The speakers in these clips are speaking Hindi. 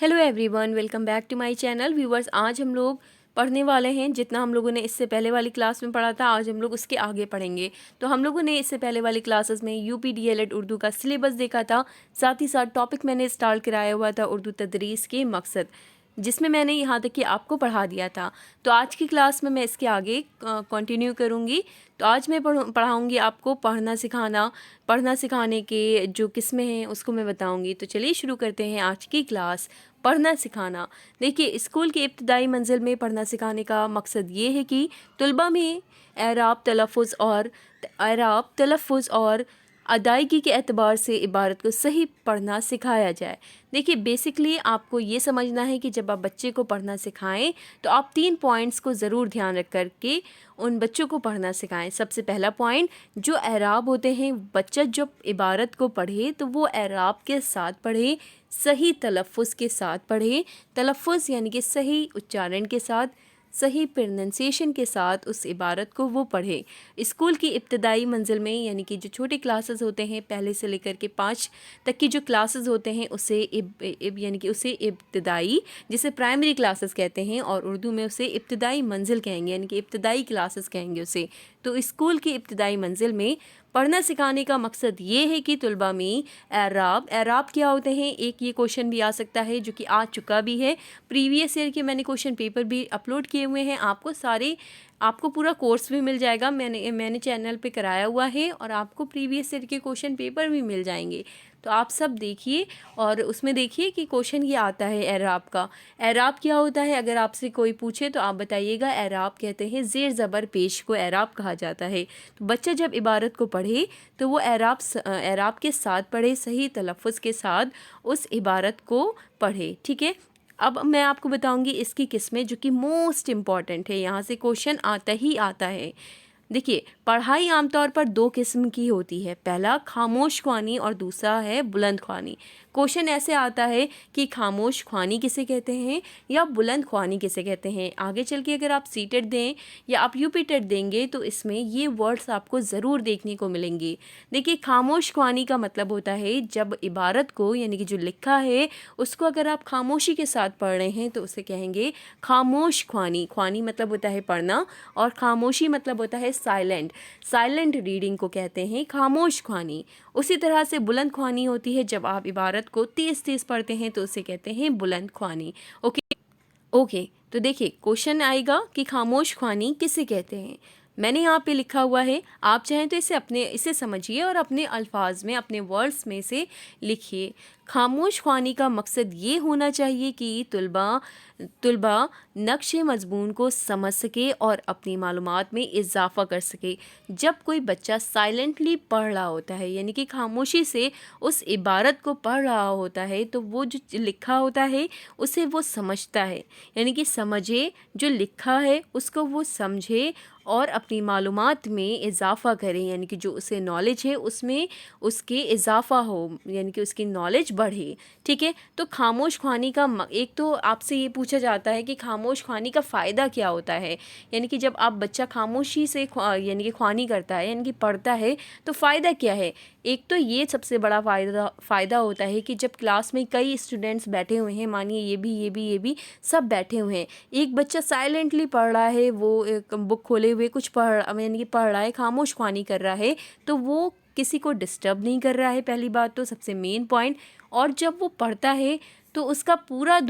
Hello everyone, welcome back to my channel. Viewers, आज हम लोग पढ़ने वाले हैं जितना हम लोगों ने इससे पहले वाली क्लास में पढ़ा था, आज हम लोग उसके आगे पढ़ेंगे। तो हम लोगों ने इससे पहले वाली क्लासेस में यूपी डीएलएड उर्दू का सिलेबस देखा था, साथ ही साथ टॉपिक मैंने स्टार्ट कराया हुआ था उर्दू तदरीस के मकसद, जिसमें मैंने यहाँ तक कि आपको पढ़ा दिया था। तो आज की क्लास में मैं इसके आगे कंटिन्यू करूँगी। तो आज मैं पढ़ाऊँगी आपको पढ़ना सिखाने के जो किस्में हैं उसको मैं बताऊँगी। तो चलिए शुरू करते हैं आज की क्लास। पढ़ना सिखाना। देखिए, स्कूल की इब्तदाई मंजिल में पढ़ना सिखाने का मकसद ये है कि तलबा में एराब तलफ़ुज़ और अदायगी के एतबार से इबारत को सही पढ़ना सिखाया जाए। देखिए, बेसिकली आपको ये समझना है कि जब आप बच्चे को पढ़ना सिखाएं तो आप 3 पॉइंट्स को ज़रूर ध्यान रख कर के उन बच्चों को पढ़ना सिखाएं। सबसे पहला पॉइंट, जो एराब होते हैं, बच्चा जब इबारत को पढ़े तो वो एराब के साथ पढ़े, सही तलफ़ुज़ के साथ पढ़े। तलफ़ुज़ यानी कि सही उच्चारण के साथ, सही प्रोनंसिएशन के साथ उस इबारत को वो पढ़े। स्कूल की इब्तदाई मंजिल में यानी कि जो छोटे क्लासेस होते हैं, पहले से लेकर के 5 तक की जो क्लासेस होते हैं उसे यानी कि उसे इब्तदाई, जिसे प्राइमरी क्लासेस कहते हैं, और उर्दू में उसे इब्तदाई मंजिल कहेंगे, यानी कि इब्तदाई क्लासेस कहेंगे उसे। तो स्कूल की इब्तदाई मंजिल में पढ़ना सिखाने का मकसद ये है कि तलबा में एराब क्या होते हैं, एक ये क्वेश्चन भी आ सकता है जो कि आ चुका भी है। प्रीवियस ईयर के मैंने क्वेश्चन पेपर भी अपलोड किए हुए हैं, आपको पूरा कोर्स भी मिल जाएगा, मैंने चैनल पे कराया हुआ है, और आपको प्रीवियस ईयर के क्वेश्चन पेपर भी मिल जाएंगे। तो आप सब देखिए और उसमें देखिए कि क्वेश्चन ये आता है एराब का। एराब क्या होता है, अगर आपसे कोई पूछे तो आप बताइएगा। एराब कहते हैं ज़ेर ज़बर पेश को एराब कहा जाता है। तो बच्चा जब इबारत को पढ़े तो वो एराब के साथ पढ़े, सही तलफ़ुज़ के साथ उस इबारत को पढ़े। ठीक है, अब मैं आपको बताऊंगी इसकी किस्में जो कि मोस्ट इम्पॉर्टेंट है, यहाँ से क्वेश्चन आता ही आता है। देखिए, पढ़ाई आमतौर पर 2 किस्म की होती है, पहला खामोश ख्वानी और दूसरा है बुलंद ख्वानी। क्वेश्चन ऐसे आता है कि खामोश ख्वानी किसे कहते हैं या बुलंद ख्वानी किसे कहते हैं। आगे चल के अगर आप सीटेट दें या आप यूपीटेट देंगे तो इसमें ये वर्ड्स आपको ज़रूर देखने को मिलेंगे। देखिए, खामोश ख्वानी का मतलब होता है जब इबारत को यानी कि जो लिखा है उसको अगर आप खामोशी के साथ पढ़ रहे हैं तो उसे कहेंगे खामोश ख्वानी। ख्वानी मतलब होता है पढ़ना, और खामोशी मतलब होता है साइलेंट रीडिंग को कहते हैं खामोश ख्वानी। उसी तरह से बुलंद ख्वानी होती है जब आप इबारत को तेज़ तेज़ पढ़ते हैं तो उसे कहते हैं बुलंद ख्वानी। ओके, तो देखिए क्वेश्चन आएगा कि खामोश ख्वानी किसे कहते हैं। मैंने यहाँ पे लिखा हुआ है, आप चाहें तो इसे समझिए और अपने अल्फाज में, अपने वर्ड्स में से लिखिए। खामोश ख्वानी का मकसद ये होना चाहिए कि तुलबा नक्श मज़मून को समझ सके और अपनी मालूमात में इजाफ़ा कर सके। जब कोई बच्चा साइलेंटली पढ़ रहा होता है यानी कि खामोशी से उस इबारत को पढ़ रहा होता है तो वो जो लिखा होता है उसे वो समझता है, यानी कि समझे, जो लिखा है उसको वो समझे और अपनी मालूमात में इजाफ़ा करें, यानी कि जो उसे नॉलेज है उसमें उसके इजाफ़ा हो, यानी कि उसकी नॉलेज बढ़े। ठीक है, तो खामोश ख्वानी का एक तो आपसे ये पूछा जाता है कि खामोश ख्वानी का फ़ायदा क्या होता है, यानी कि जब आप बच्चा खामोशी से यानी कि ख्वानी करता है यानी कि पढ़ता है तो फ़ायदा क्या है। एक तो ये सबसे बड़ा फ़ायदा होता है कि जब क्लास में कई स्टूडेंट्स बैठे हुए हैं, मानिए ये भी सब बैठे हुए हैं, एक बच्चा साइलेंटली पढ़ रहा है, वो एक बुक खोले हुए कुछ यानी कि पढ़ रहा है, खामोश ख्वानी कर रहा है, तो वो किसी को डिस्टर्ब नहीं कर रहा है, पहली बात तो सबसे मेन पॉइंट। और जब वो पढ़ता है तो उसका पूरा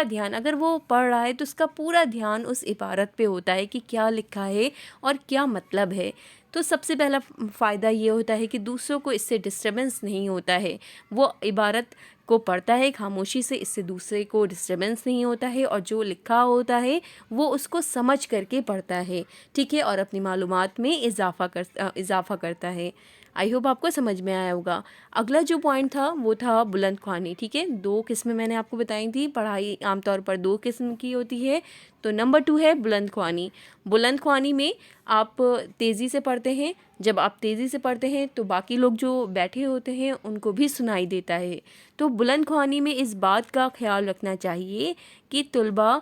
ध्यान, अगर वो पढ़ रहा है तो उसका पूरा ध्यान उस इबारत पे होता है कि क्या लिखा है और क्या मतलब है। तो सबसे पहला फ़ायदा ये होता है कि दूसरों को इससे डिस्टर्बेंस नहीं होता है, वो इबारत को पढ़ता है खामोशी से, इससे दूसरे को डिस्टर्बेंस नहीं होता है, और जो लिखा होता है वो उसको समझ करके पढ़ता है। ठीक है, और अपनी मालूमात में इजाफ़ा करता है। आई होप आपको समझ में आया होगा। अगला जो पॉइंट था वो था बुलंद ख्वानी। ठीक है, 2 किस्में मैंने आपको बताई थी, पढ़ाई आमतौर पर 2 किस्म की होती है। तो नंबर 2 है बुलंद ख्वानी। बुलंद ख्वानी में आप तेज़ी से पढ़ते हैं, जब आप तेज़ी से पढ़ते हैं तो बाकी लोग जो बैठे होते हैं उनको भी सुनाई देता है। तो बुलंद ख्वानी में इस बात का ख्याल रखना चाहिए कि तुलबा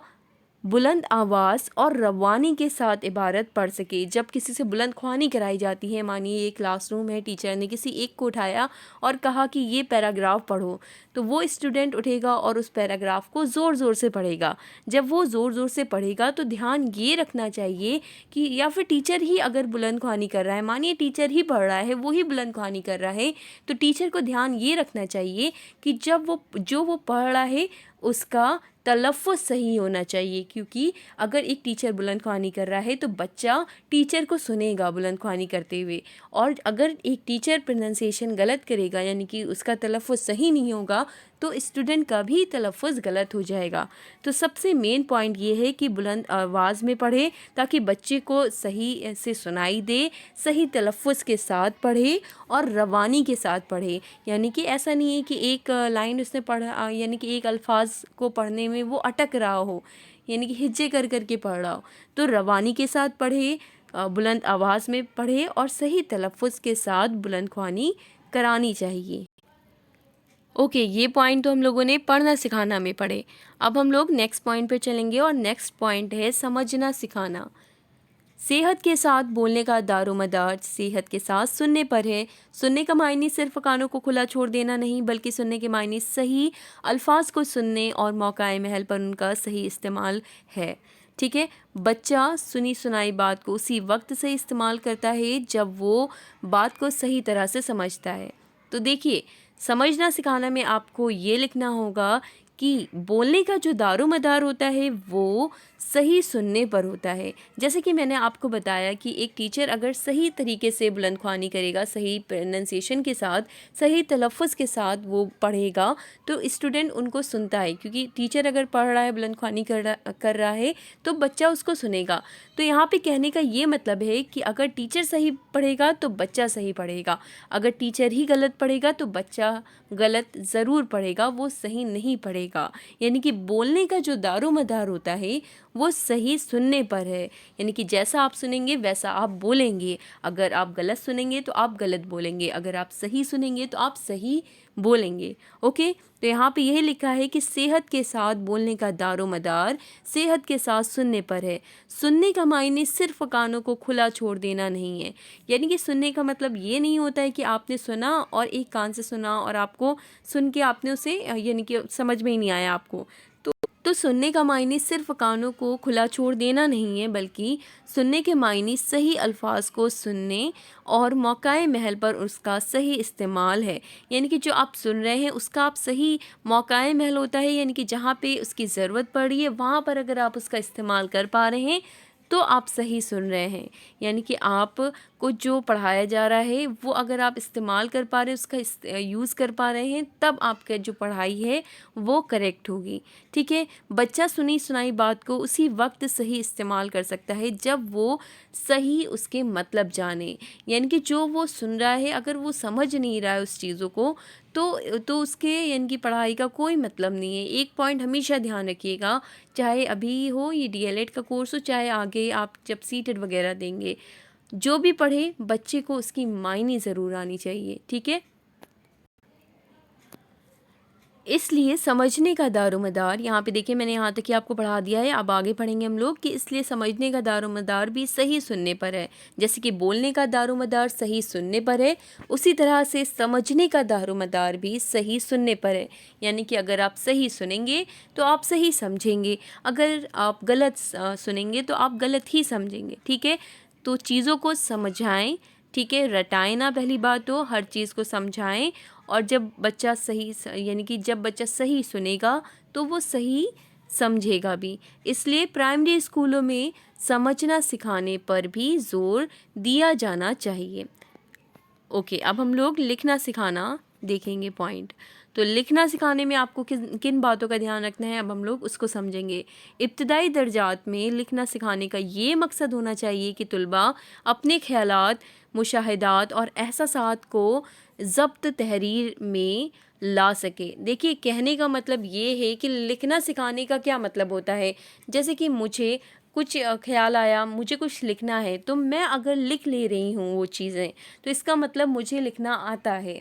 बुलंद आवाज़ और रवानी के साथ इबारत पढ़ सके। जब किसी से बुलंद ख्वानी कराई जाती है, मानिए ये क्लासरूम है, टीचर ने किसी एक को उठाया और कहा कि ये पैराग्राफ पढ़ो, तो वो स्टूडेंट उठेगा और उस पैराग्राफ को ज़ोर ज़ोर से पढ़ेगा। जब वो ज़ोर ज़ोर से पढ़ेगा तो ध्यान ये रखना चाहिए कि, या फिर टीचर ही अगर बुलंद ख्वानी कर रहा है, मानिए टीचर ही पढ़ रहा है, वो ही बुलंद ख्वानी कर रहा है, तो टीचर को ध्यान ये रखना चाहिए कि जब वो पढ़ रहा है उसका तलफ़्फ़ुज़ सही होना चाहिए। क्योंकि अगर एक टीचर बुलंद ख्वानी कर रहा है तो बच्चा टीचर को सुनेगा बुलंद ख्वानी करते हुए, और अगर एक टीचर प्रोनंसिएशन गलत करेगा, यानी कि उसका तलफ़्फ़ुज़ सही नहीं होगा, तो स्टूडेंट का भी तलफ़्फ़ुज़ गलत हो जाएगा। तो सबसे मेन पॉइंट ये है कि बुलंद आवाज़ में पढ़े ताकि बच्चे को सही से सुनाई दे, सही तलफ़्फ़ुज़ के साथ पढ़े और रवानी के साथ पढ़े। यानी कि ऐसा नहीं है कि एक लाइन उसने पढ़ा, यानी कि एक अल्फाज को पढ़ने में वो अटक रहा हो, यानी कि हिज्जे कर के पढ़ रहा हो, तो रवानी के साथ पढ़े, बुलंद आवाज़ में पढ़े और सही तलफ़्फ़ुज़ के साथ बुलंद ख्वानी करानी चाहिए। ओके, ये पॉइंट तो हम लोगों ने पढ़ना सिखाना में पढ़े। अब हम लोग नेक्स्ट पॉइंट पे चलेंगे और नेक्स्ट पॉइंट है समझना सिखाना। सेहत के साथ बोलने का दारोमदार सेहत के साथ सुनने पर है। सुनने का मायने सिर्फ कानों को खुला छोड़ देना नहीं, बल्कि सुनने के मायने सही अल्फाज को सुनने और मौकाए महल पर उनका सही इस्तेमाल है। ठीक है, बच्चा सुनी सुनाई बात को उसी वक्त से इस्तेमाल करता है जब वो बात को सही तरह से समझता है। तो देखिए, समझना सिखाना में आपको ये लिखना होगा कि बोलने का जो दारोमदार होता है वो सही सुनने पर होता है। जैसे कि मैंने आपको बताया कि एक टीचर अगर सही तरीके से बुलंद ख्वानी करेगा, सही प्रोनंसिएशन के साथ, सही तलफ़्फ़ुज़ के साथ वो पढ़ेगा, तो स्टूडेंट उनको सुनता है। क्योंकि टीचर अगर पढ़ रहा है, बुलंद ख्वानी कर रहा है, तो बच्चा उसको सुनेगा। तो यहाँ पे कहने का ये मतलब है कि अगर टीचर सही पढ़ेगा तो बच्चा सही पढ़ेगा, अगर टीचर ही गलत पढ़ेगा तो बच्चा गलत ज़रूर पढ़ेगा, वो सही नहीं पढ़ेगा। यानी कि बोलने का जो दारोमदार होता है वो सही सुनने पर है। यानी कि जैसा आप सुनेंगे वैसा आप बोलेंगे। अगर आप गलत सुनेंगे तो आप गलत बोलेंगे, अगर आप सही सुनेंगे तो आप सही बोलेंगे। ओके, तो यहाँ पे यही लिखा है कि सेहत के साथ बोलने का दारोमदार सेहत के साथ सुनने पर है। सुनने का मायने सिर्फ कानों को खुला छोड़ देना नहीं है। यानी कि सुनने का मतलब ये नहीं होता है कि आपने सुना और एक कान से सुना और आपको सुन के आपने उसे यानी कि समझ में ही नहीं आया आपको। तो सुनने का मायने सिर्फ कानों को खुला छोड़ देना नहीं है, बल्कि सुनने के मायने सही अल्फाज को सुनने और मौकाए महल पर उसका सही इस्तेमाल है। यानी कि जो आप सुन रहे हैं उसका आप सही मौकाए महल होता है, यानी कि जहाँ पे उसकी ज़रूरत पड़ रही है वहाँ पर अगर आप उसका इस्तेमाल कर पा रहे हैं तो आप सही सुन रहे हैं। यानी कि आप को जो पढ़ाया जा रहा है वो अगर आप इस्तेमाल कर पा रहे हैं, उसका यूज़ कर पा रहे हैं, तब आपका जो पढ़ाई है वो करेक्ट होगी। ठीक है, बच्चा सुनी सुनाई बात को उसी वक्त सही इस्तेमाल कर सकता है जब वो सही उसके मतलब जाने। यानी कि जो वो सुन रहा है अगर वो समझ नहीं रहा है उस चीज़ों को, तो उसके यानी कि पढ़ाई का कोई मतलब नहीं है। एक पॉइंट हमेशा ध्यान रखिएगा, चाहे अभी हो ये डीएलएड का कोर्स हो, चाहे आगे आप जब सीटेट वगैरह देंगे, जो भी पढ़े बच्चे को उसकी मायने ज़रूर आनी चाहिए। ठीक है, इसलिए समझने का दारोमदार, यहाँ पे देखिए मैंने यहाँ तक ही आपको पढ़ा दिया है, अब आगे पढ़ेंगे हम लोग कि इसलिए समझने का दारोमदार भी सही सुनने पर है। जैसे कि बोलने का दारोमदार सही सुनने पर है, उसी तरह से समझने का दारोमदार भी सही सुनने पर है। यानी कि अगर आप सही सुनेंगे तो आप सही समझेंगे, अगर आप गलत सुनेंगे तो आप गलत ही समझेंगे। ठीक है, तो चीज़ों को समझाएं, ठीक है, रटाएं ना, पहली बात तो हर चीज़ को समझाएं। और जब बच्चा सही यानी कि जब बच्चा सही सुनेगा तो वो सही समझेगा भी। इसलिए प्राइमरी स्कूलों में समझना सिखाने पर भी ज़ोर दिया जाना चाहिए। ओके, अब हम लोग लिखना सिखाना देखेंगे पॉइंट। तो लिखना सिखाने में आपको किन किन बातों का ध्यान रखना है, अब हम लोग उसको समझेंगे। इब्तदाई दर्जात में लिखना सिखाने का ये मकसद होना चाहिए कि तुलबा अपने ख़यालात, मुशाहिदात और एहसासात को ज़ब्त तहरीर में ला सके। देखिए, कहने का मतलब ये है कि लिखना सिखाने का क्या मतलब होता है। जैसे कि मुझे कुछ ख़्याल आया, मुझे कुछ लिखना है, तो मैं अगर लिख ले रही हूँ वो चीज़ें, तो इसका मतलब मुझे लिखना आता है।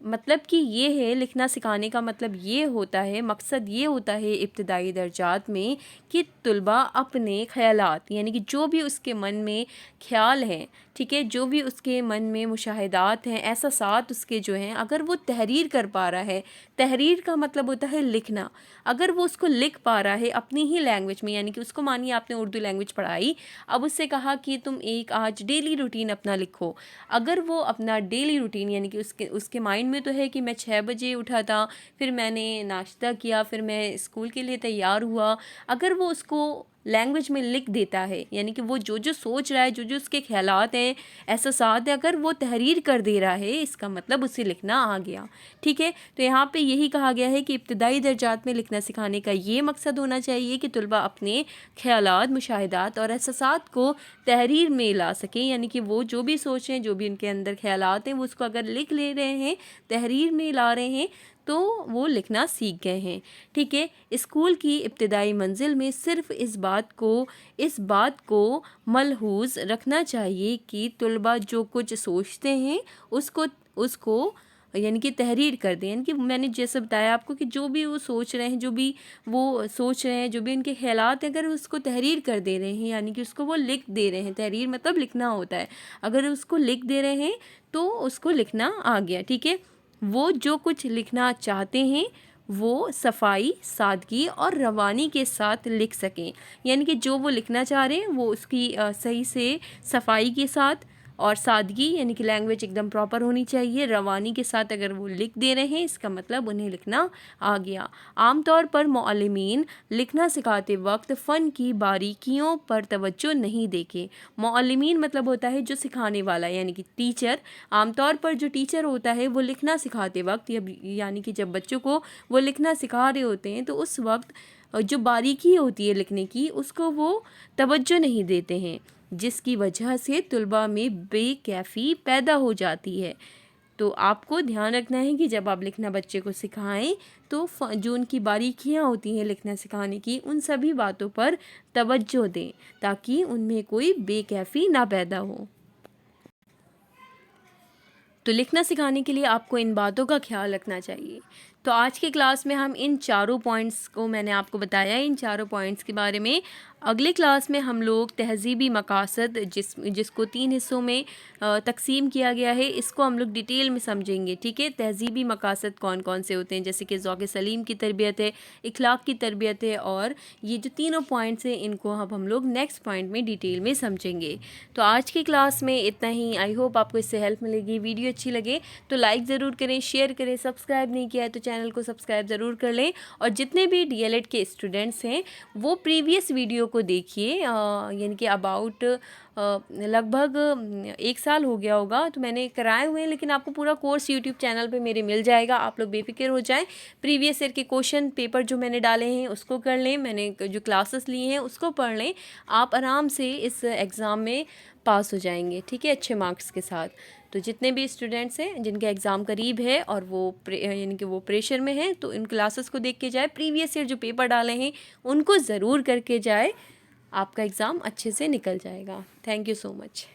मतलब कि ये है, लिखना सिखाने का मतलब ये होता है, मकसद ये होता है इब्तदाई दर्जात में कि तलबा अपने ख़यालात, यानी कि जो भी उसके मन में ख़्याल हैं, ठीक है, जो भी उसके मन में मुशाहिदात हैं, एहसासात उसके जो हैं, अगर वो तहरीर कर पा रहा है, तहरीर का मतलब होता है लिखना, अगर वो उसको लिख पा रहा है अपनी ही लैंग्वेज में, यानी कि उसको मानिए आपने उर्दू लैंग्वेज पढ़ाई, अब उससे कहा कि तुम एक आज डेली रूटीन अपना लिखो, अगर वो अपना डेली रूटीन, यानी कि उसके माइंड में तो है कि मैं 6 बजे उठा था, फिर मैंने नाश्ता किया, फिर मैं स्कूल के लिए तैयार हुआ, अगर वो उसको लैंग्वेज में लिख देता है, यानी कि वो जो जो सोच रहा है, जो जो उसके ख्यालात हैं, एहसासात हैं, अगर वो तहरीर कर दे रहा है, इसका मतलब उसे लिखना आ गया। ठीक है, तो यहाँ पे यही कहा गया है कि इब्तदाई दर्जात में लिखना सिखाने का ये मकसद होना चाहिए कि तलबा अपने ख्यालात, मुशाहिदात और एहसासात को तहरीर में ला सकें, यानी कि वो जो भी सोचें, जो भी उनके अंदर ख्यालात हैं, वो उसको अगर लिख ले रहे हैं, तहरीर में ला रहे हैं, तो वो लिखना सीख गए हैं। ठीक है, स्कूल की इब्तदाई मंजिल में सिर्फ इस बात को मलहूज़ रखना चाहिए कि तलबा जो कुछ सोचते हैं उसको यानी कि तहरीर कर दें, यानी कि मैंने जैसे बताया आपको कि जो भी वो सोच रहे हैं, जो भी उनके ख़यालात हैं, अगर उसको तहरीर कर दे रहे हैं, यानी कि उसको वो लिख दे रहे हैं, तहरीर मतलब लिखना होता है, अगर उसको लिख दे रहे हैं तो उसको लिखना आ गया। ठीक है, वो जो कुछ लिखना चाहते हैं वो सफाई, सादगी और रवानी के साथ लिख सकें, यानी कि जो वो लिखना चाह रहे हैं वो उसकी सही से सफाई के साथ और सादगी, यानी कि लैंग्वेज एकदम प्रॉपर होनी चाहिए, रवानी के साथ अगर वो लिख दे रहे हैं, इसका मतलब उन्हें लिखना आ गया। आमतौर पर मौअल्लिमीन लिखना सिखाते वक्त फ़न की बारीकियों पर तवज्जो नहीं देते। मौअल्लिमीन मतलब होता है जो सिखाने वाला, यानी कि टीचर। आमतौर पर जो टीचर होता है वो लिखना सिखाते वक्त, यानी कि जब बच्चों को वो लिखना सिखा रहे होते हैं, तो उस वक्त जो बारीकी होती है लिखने की, उसको वो तवज्जो नहीं देते हैं, जिसकी वजह से तलबा में बेकैफ़ी पैदा हो जाती है। तो आपको ध्यान रखना है कि जब आप लिखना बच्चे को सिखाएं तो जो उनकी बारीकियां होती हैं लिखना सिखाने की, उन सभी बातों पर तवज्जो दें ताकि उनमें कोई बेकैफ़ी ना पैदा हो। तो लिखना सिखाने के लिए आपको इन बातों का ख्याल रखना चाहिए। तो आज के क्लास में हम इन चारों पॉइंट्स को मैंने आपको बताया, इन चारों पॉइंट्स के बारे में। अगले क्लास में हम लोग तहज़ीबी मकासद जिसको 3 हिस्सों में तकसीम किया गया है, इसको हम लोग डिटेल में समझेंगे। ठीक है, तहज़ीबी मकासद कौन कौन से होते हैं, जैसे कि ज़ौक़ सलीम की तरबियत है, इखलाक की तरबियत है, और ये जो तीनों पॉइंट्स हैं इनको अब हम लोग नेक्स्ट पॉइंट में डिटेल में समझेंगे। तो आज की क्लास में इतना ही। आई होप आपको इससे हेल्प मिलेगी। वीडियो अच्छी लगे तो लाइक ज़रूर करें, शेयर करें, सब्सक्राइब नहीं किया है तो चैनल को सब्सक्राइब ज़रूर कर लें। और जितने भी DLED के स्टूडेंट्स हैं वो प्रीवियस वीडियो को देखिए, यानी कि अबाउट लगभग 1 साल हो गया होगा तो मैंने कराए हुए हैं, लेकिन आपको पूरा कोर्स यूट्यूब चैनल पे मेरे मिल जाएगा। आप लोग बेफिक्र हो जाएं, प्रीवियस ईयर के क्वेश्चन पेपर जो मैंने डाले हैं उसको कर लें, मैंने जो क्लासेस लिए हैं उसको पढ़ लें, आप आराम से इस एग्ज़ाम में पास हो जाएंगे। ठीक है, अच्छे मार्क्स के साथ। तो जितने भी स्टूडेंट्स हैं जिनके एग्ज़ाम करीब है और वो यानी कि वो प्रेशर में हैं, तो इन क्लासेस को देख के जाए, प्रीवियस ईयर जो पेपर डाले हैं उनको ज़रूर करके जाए, आपका एग्ज़ाम अच्छे से निकल जाएगा। Thank you so much.